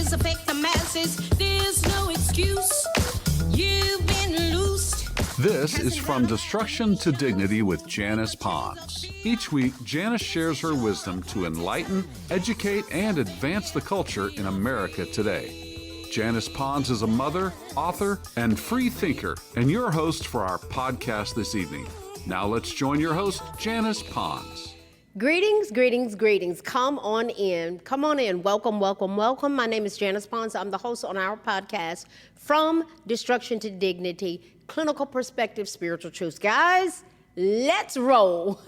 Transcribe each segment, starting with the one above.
lies affect the masses. There's no excuse. You've been loosed. This is From Destruction to Dignity with Janice Pons. Each week, Janice shares her wisdom to enlighten, educate, and advance the culture in America today. Janice Pons is a mother, author, and free thinker, and your host for our podcast this evening. Now let's join your host, Janice Pons. Greetings, greetings, greetings. Come on in. Come on in. Welcome, welcome, welcome. My name is Janice Pons. I'm the host on our podcast, From Destruction to Dignity, Clinical Perspective, Spiritual Truths. Guys, let's roll.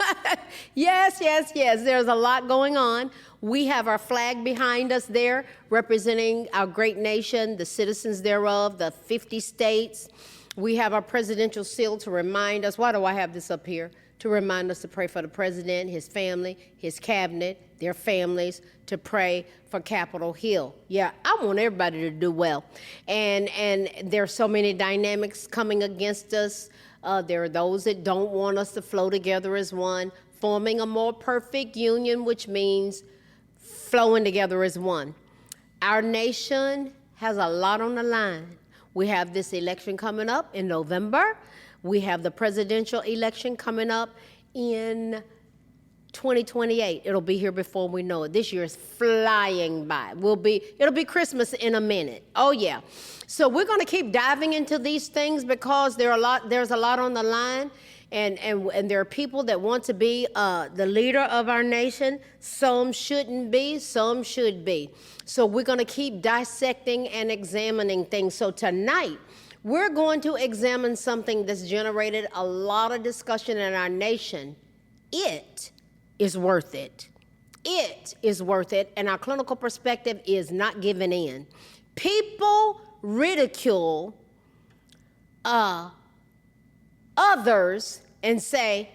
Yes. There's a lot going on. We have our flag behind us there, representing our great nation, the citizens thereof, the 50 states. We have our presidential seal to remind us. Why do I have this up here? To remind us to pray for the president, his family, his cabinet, their families, to pray for Capitol Hill. Yeah, I want everybody to do well. And there are so many dynamics coming against us. There are those that don't want us to flow together as one, forming a more perfect union, which means flowing together as one. Our nation has a lot on the line. We have this election coming up in November. We have the presidential election coming up in 2028. It'll be here before we know it. This year is flying by. It'll be Christmas in a minute. Oh yeah. So we're going to keep diving into these things because there's a lot on the line, and there are people that want to be the leader of our nation. Some shouldn't be, some should be. So we're going to keep dissecting and examining things. So tonight, we're going to examine something that's generated a lot of discussion in our nation. It is worth it. It is worth it, and our clinical perspective is not giving in. People ridicule others and say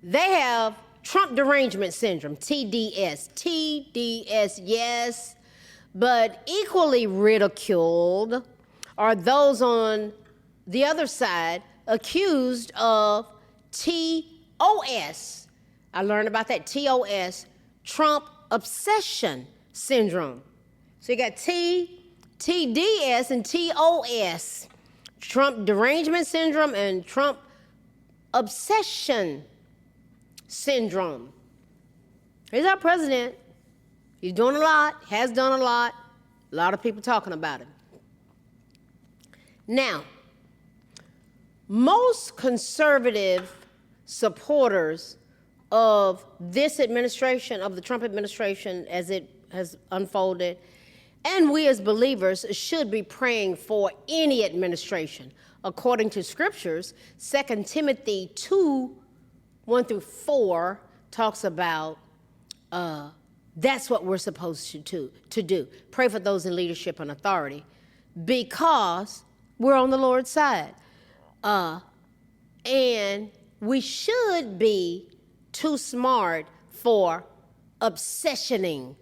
they have Trump derangement syndrome, TDS. TDS, yes, but equally ridiculed are those on the other side accused of TOS. I learned about that, TOS, Trump obsession syndrome. So you got TDS and TOS, Trump derangement syndrome and Trump obsession syndrome. He's our president. He's doing a lot, has done a lot of people talking about him. Now, most conservative supporters of this administration, of the Trump administration as it has unfolded, and we as believers should be praying for any administration. According to scriptures, 2 Timothy 2:1-4 talks about that's what we're supposed to do. Pray for those in leadership and authority because we're on the Lord's side. And we should be too smart for obsessioning.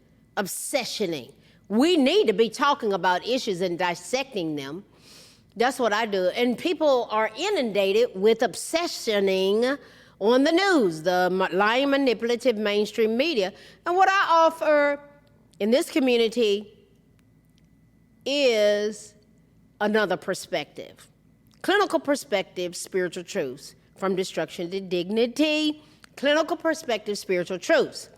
We need to be talking about issues and dissecting them. That's what I do. And people are inundated with obsessioning on the news, the lying, manipulative mainstream media. And what I offer in this community is another perspective. Clinical perspective, spiritual truths. From destruction to dignity, clinical perspective, spiritual truths.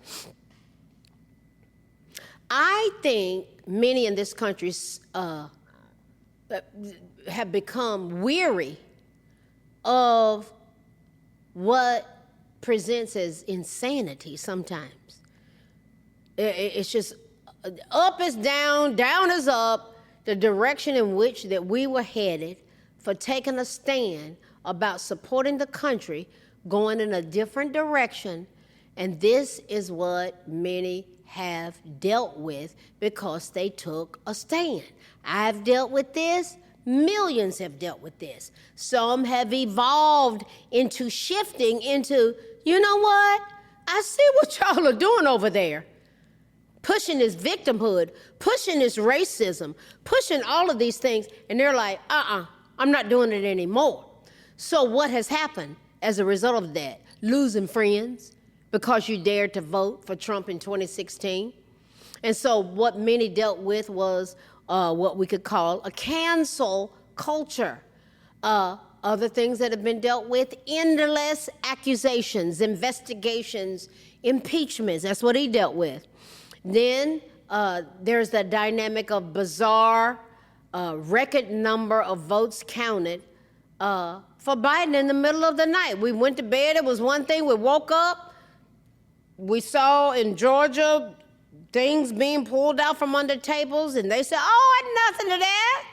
I think many in this country have become weary of what presents as insanity sometimes. It's just up is down, down is up, the direction in which that we were headed for taking a stand about supporting the country, going in a different direction, and this is what many have dealt with because they took a stand. I've dealt with this. Millions have dealt with this. Some have evolved into shifting into, you know what? I see what y'all are doing over there. Pushing this victimhood, pushing this racism, pushing all of these things. And they're like, I'm not doing it anymore. So what has happened as a result of that? Losing friends because you dared to vote for Trump in 2016. And so what many dealt with was what we could call a cancel culture. Other things that have been dealt with, endless accusations, investigations, impeachments. That's what he dealt with. Then there's the dynamic of bizarre record number of votes counted for Biden in the middle of the night. We went to bed, it was one thing, we woke up, we saw in Georgia things being pulled out from under tables, and they said, oh, nothing to that.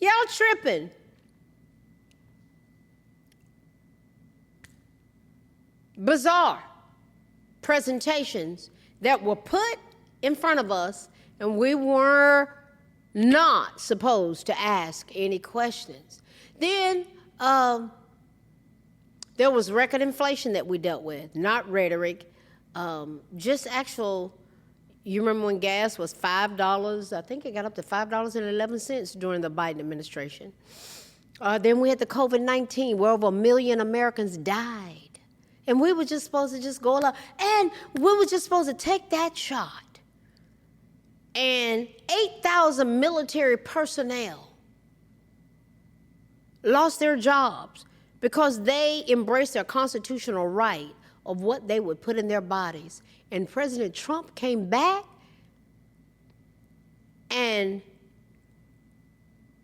Y'all tripping. Bizarre presentations that were put in front of us, and we were not supposed to ask any questions. Then there was record inflation that we dealt with, not rhetoric, just actual. You remember when gas was $5? I think it got up to $5.11 during the Biden administration. Then we had the COVID-19, where over 1 million Americans died. And we were just supposed to just go along. And we were just supposed to take that shot. And 8,000 military personnel lost their jobs because they embraced their constitutional right of what they would put in their bodies. And President Trump came back and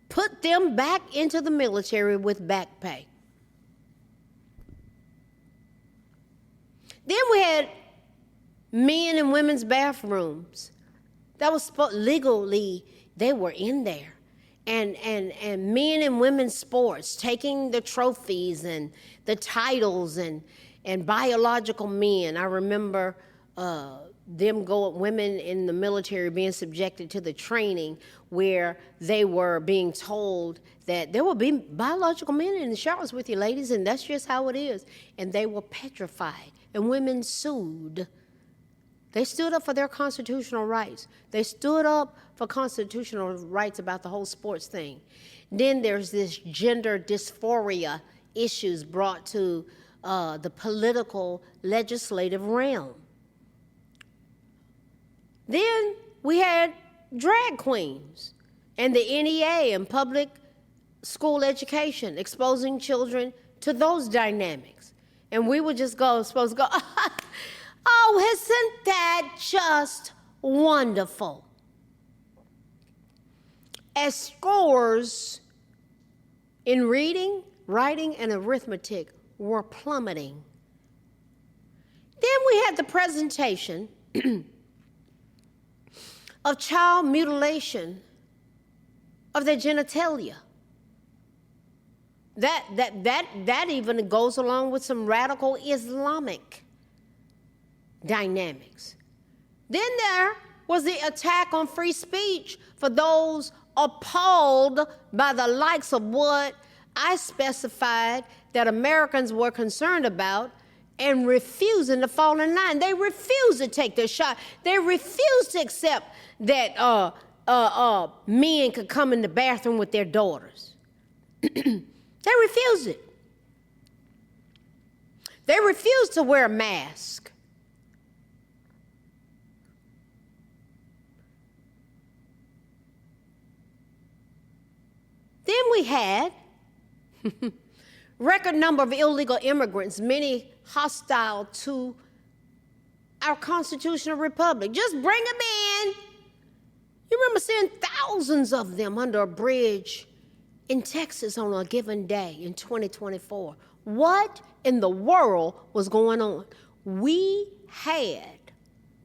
put them back into the military with back pay. Then we had men and women's bathrooms. That was legally, they were in there. And men and women's sports, taking the trophies and the titles and biological men. I remember women in the military being subjected to the training where they were being told that there will be biological men in the showers with you, ladies, and that's just how it is. And they were petrified, and women sued. They stood up for their constitutional rights. They stood up for constitutional rights about the whole sports thing. Then there's this gender dysphoria issues brought to the political legislative realm. Then we had drag queens and the NEA and public school education exposing children to those dynamics. And we would just supposed to go, oh, isn't that just wonderful? As scores in reading, writing, and arithmetic were plummeting. Then we had the presentation of child mutilation of their genitalia. That even goes along with some radical Islamic dynamics. Then there was the attack on free speech for those appalled by the likes of what I specified that Americans were concerned about and refusing to fall in line. They refused to take their shot. They refused to accept that men could come in the bathroom with their daughters. They refused it. They refused to wear a mask. Then we had record number of illegal immigrants, many hostile to our constitutional republic. Just bring them in. You remember seeing thousands of them under a bridge in Texas on a given day in 2024. What in the world was going on? We had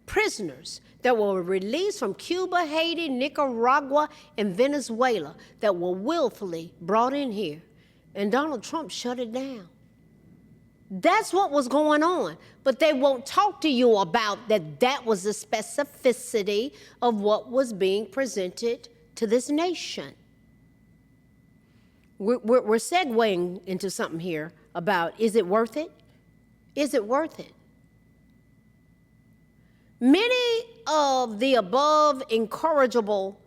prisoners that were released from Cuba, Haiti, Nicaragua, and Venezuela that were willfully brought in here. And Donald Trump shut it down. That's what was going on. But they won't talk to you about that was the specificity of what was being presented to this nation. We're segueing into something here about, is it worth it? Is it worth it? Many of the above incorrigible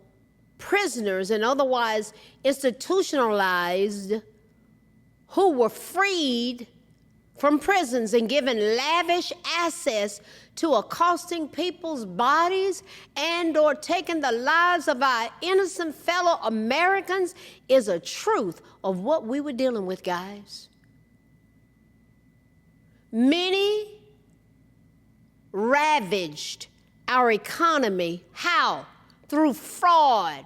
prisoners and otherwise institutionalized who were freed from prisons and giving lavish access to accosting people's bodies and or taking the lives of our innocent fellow Americans is a truth of what we were dealing with, guys. Many ravaged our economy. How? Through fraud,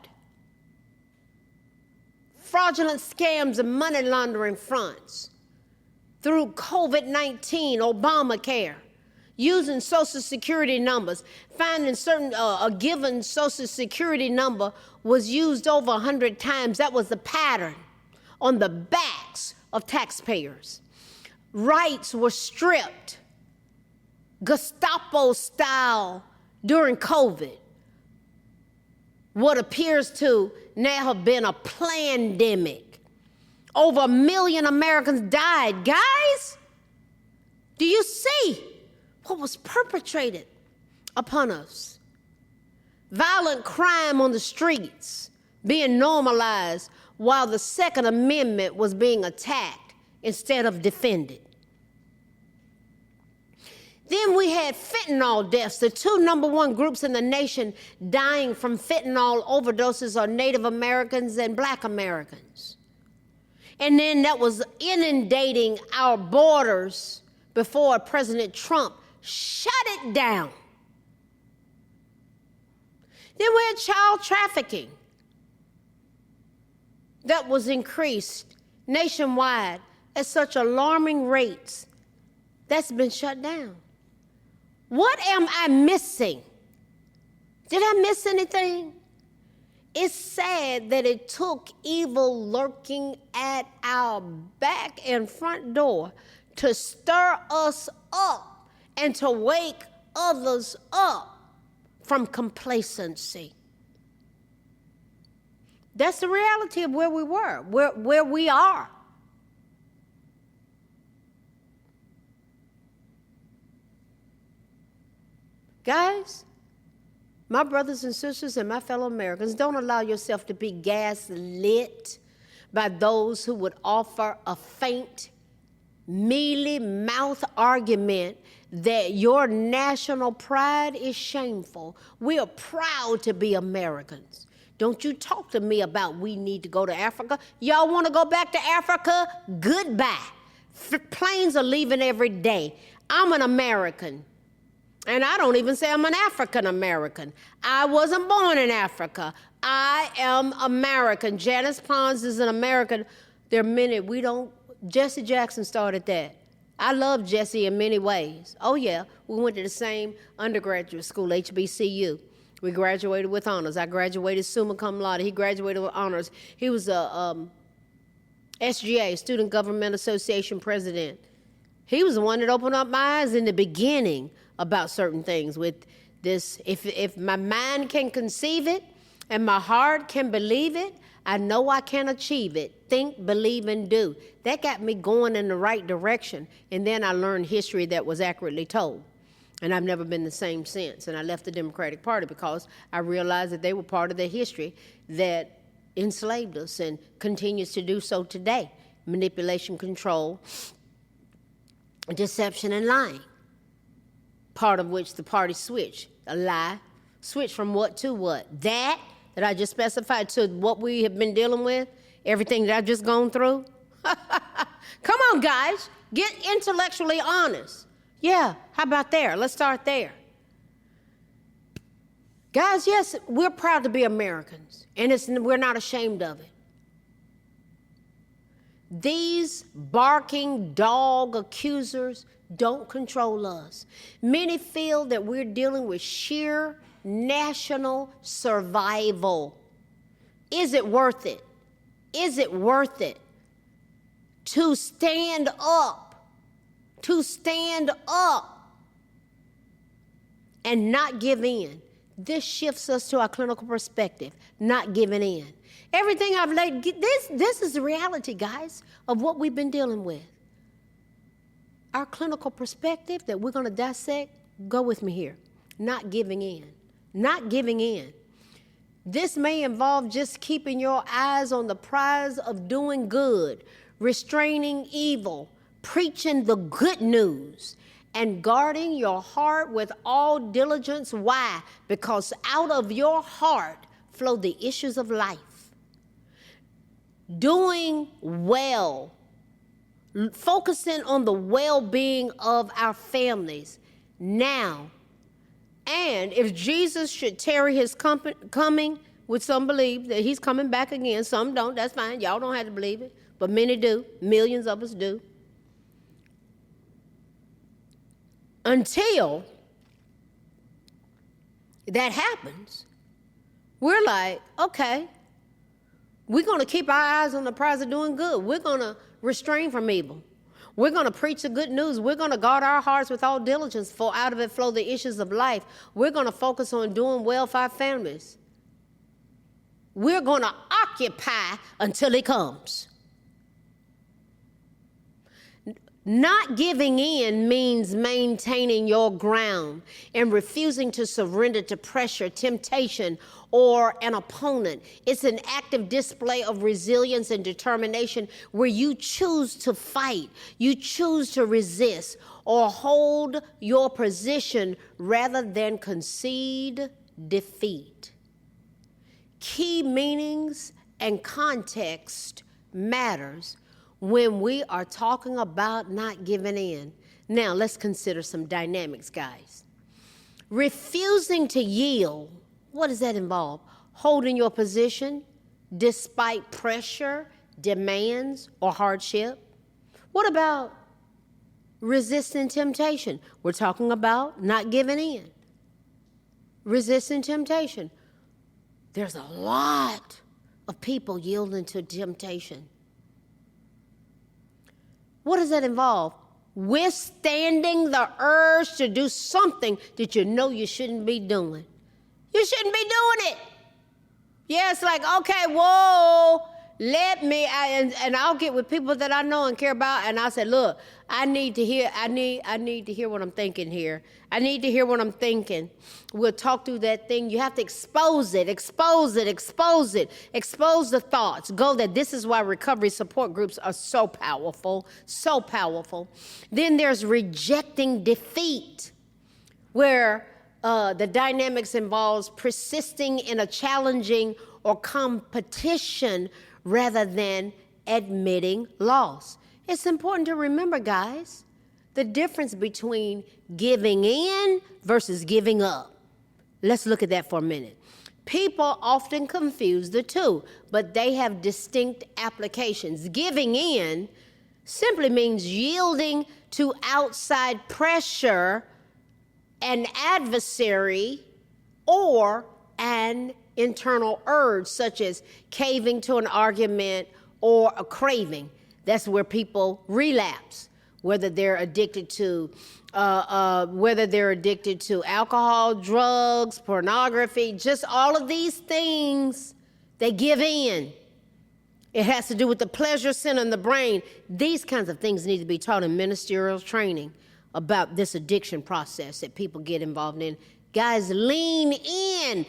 fraudulent scams and money laundering fronts. Through COVID-19, Obamacare, using Social Security numbers, finding a given Social Security number was used over 100 times. That was the pattern on the backs of taxpayers. Rights were stripped, Gestapo style during COVID. What appears to now have been a plandemic. Over 1 million Americans died. Guys, do you see what was perpetrated upon us? Violent crime on the streets being normalized while the Second Amendment was being attacked instead of defended. Then we had fentanyl deaths. The two number one groups in the nation dying from fentanyl overdoses are Native Americans and Black Americans. And then that was inundating our borders before President Trump shut it down. Then we had child trafficking that was increased nationwide at such alarming rates. That's been shut down. What am I missing? Did I miss anything? It's sad that it took evil lurking at our back and front door to stir us up and to wake others up from complacency. That's the reality of where we were, where we are. Guys, my brothers and sisters and my fellow Americans, don't allow yourself to be gaslit by those who would offer a faint, mealy-mouth argument that your national pride is shameful. We are proud to be Americans. Don't you talk to me about we need to go to Africa. Y'all want to go back to Africa? Goodbye. Planes are leaving every day. I'm an American. And I don't even say I'm an African American. I wasn't born in Africa. I am American. Janice Pons is an American. There are many, Jesse Jackson started that. I love Jesse in many ways. Oh yeah, we went to the same undergraduate school, HBCU. We graduated with honors. I graduated summa cum laude. He graduated with honors. He was a SGA, Student Government Association president. He was the one that opened up my eyes in the beginning about certain things with this. If my mind can conceive it and my heart can believe it, I know I can achieve it. Think, believe, and do. That got me going in the right direction. And then I learned history that was accurately told. And I've never been the same since. And I left the Democratic Party because I realized that they were part of the history that enslaved us and continues to do so today. Manipulation, control, deception, and lying. Part of which the party switched. A lie. Switch from what to what? That I just specified to what we have been dealing with? Everything that I've just gone through? Come on, guys. Get intellectually honest. Yeah, how about there? Let's start there. Guys, yes, we're proud to be Americans, and we're not ashamed of it. These barking dog accusers don't control us. Many feel that we're dealing with sheer national survival. Is it worth it? Is it worth it to stand up? To stand up and not give in. This shifts us to our clinical perspective, not giving in. Everything I've laid, this is the reality, guys, of what we've been dealing with. Our clinical perspective that we're going to dissect, go with me here. Not giving in. Not giving in. This may involve just keeping your eyes on the prize of doing good, restraining evil, preaching the good news, and guarding your heart with all diligence. Why? Because out of your heart flow the issues of life. Doing well, focusing on the well-being of our families now. And if Jesus should tarry his coming, which some believe that he's coming back again, some don't, that's fine. Y'all don't have to believe it, but many do. Millions of us do. Until that happens, we're like, okay, we're going to keep our eyes on the prize of doing good. We're going to restrain from evil. We're going to preach the good news. We're going to guard our hearts with all diligence, for out of it flow the issues of life. We're going to focus on doing well for our families. We're going to occupy until it comes. Not giving in means maintaining your ground and refusing to surrender to pressure, temptation, or an opponent. It's an active display of resilience and determination where you choose to fight, you choose to resist, or hold your position rather than concede defeat. Key meanings and context matters when we are talking about not giving in. Now, let's consider some dynamics, guys. Refusing to yield, what does that involve? Holding your position despite pressure, demands, or hardship. What about resisting temptation? We're talking about not giving in. Resisting temptation. There's a lot of people yielding to temptation. What does that involve? Withstanding the urge to do something that you know you shouldn't be doing. You shouldn't be doing it. Yeah, it's like, okay, whoa, and I'll get with people that I know and care about, and I'll say, look, I need to hear what I'm thinking here. I need to hear what I'm thinking. We'll talk through that thing. You have to expose it. Expose the thoughts. Go there. This is why recovery support groups are so powerful, so powerful. Then there's rejecting defeat, where the dynamics involves persisting in a challenging or competition rather than admitting loss. It's important to remember, guys, the difference between giving in versus giving up. Let's look at that for a minute. People often confuse the two, but they have distinct applications. Giving in simply means yielding to outside pressure, an adversary, or an internal urge, such as caving to an argument or a craving. That's where people relapse, whether they're addicted to alcohol, drugs, pornography, just all of these things. They give in. It has to do with the pleasure center in the brain. These kinds of things need to be taught in ministerial training about this addiction process that people get involved in. Guys, lean into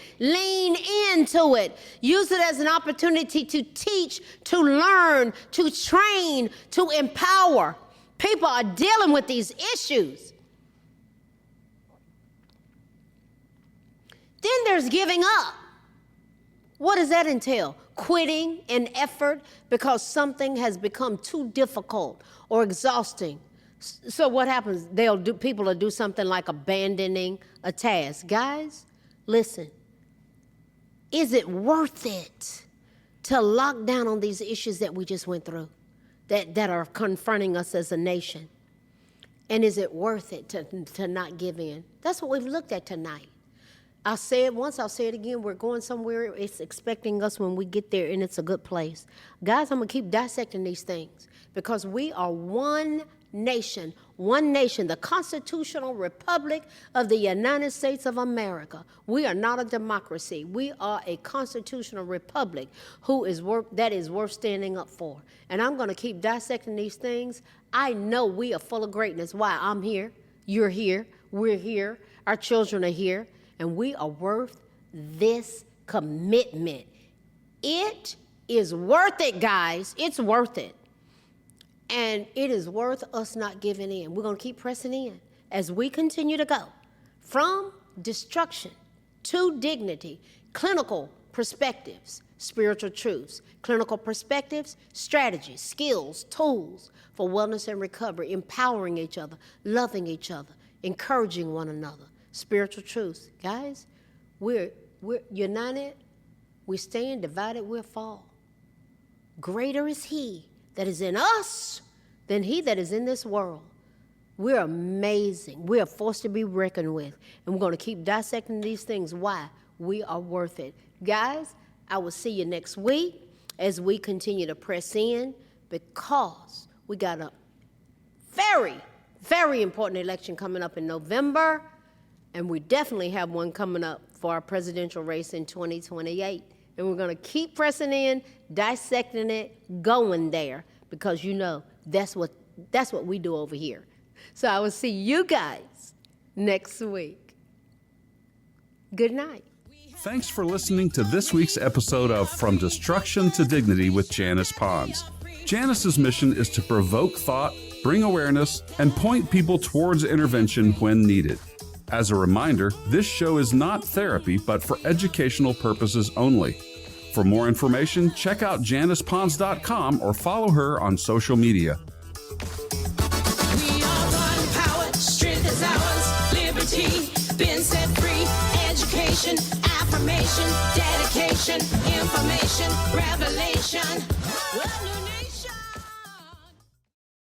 it. Use it as an opportunity to teach, to learn, to train, to empower. People are dealing with these issues. Then there's giving up. What does that entail? Quitting an effort because something has become too difficult or exhausting. So what happens? People will do something like abandoning a task. Guys, listen. Is it worth it to lock down on these issues that we just went through, that are confronting us as a nation? And is it worth it to not give in? That's what we've looked at tonight. I'll say it once, I'll say it again. We're going somewhere. It's expecting us when we get there, and it's a good place. Guys, I'm going to keep dissecting these things because we are one nation, the constitutional republic of the United States of America. We are not a democracy. We are a constitutional republic that is worth standing up for. And I'm going to keep dissecting these things. I know we are full of greatness. Why? I'm here. You're here. We're here. Our children are here. And we are worth this commitment. It is worth it, guys. It's worth it. And it is worth us not giving in. We're going to keep pressing in as we continue to go from destruction to dignity, clinical perspectives, spiritual truths, clinical perspectives, strategies, skills, tools for wellness and recovery, empowering each other, loving each other, encouraging one another, spiritual truths. Guys, we're united, we stand, divided, we'll fall. Greater is he that is in us than he that is in this world. We're amazing. We are forced to be reckoned with. And we're going to keep dissecting these things. Why? We are worth it. Guys, I will see you next week as we continue to press in, because we got a very, very important election coming up in November. And we definitely have one coming up for our presidential race in 2028. And we're going to keep pressing in, dissecting it, going there, because that's what we do over here. So I will see you guys next week. Good night. Thanks for listening to this week's episode of From Destruction to Dignity with Janice Pons. Janice's mission is to provoke thought, bring awareness, and point people towards intervention when needed. As a reminder, this show is not therapy, but for educational purposes only. For more information, check out JanicePons.com or follow her on social media. We are one power, strength is ours, liberty, been set free, education, affirmation, dedication, information, revelation.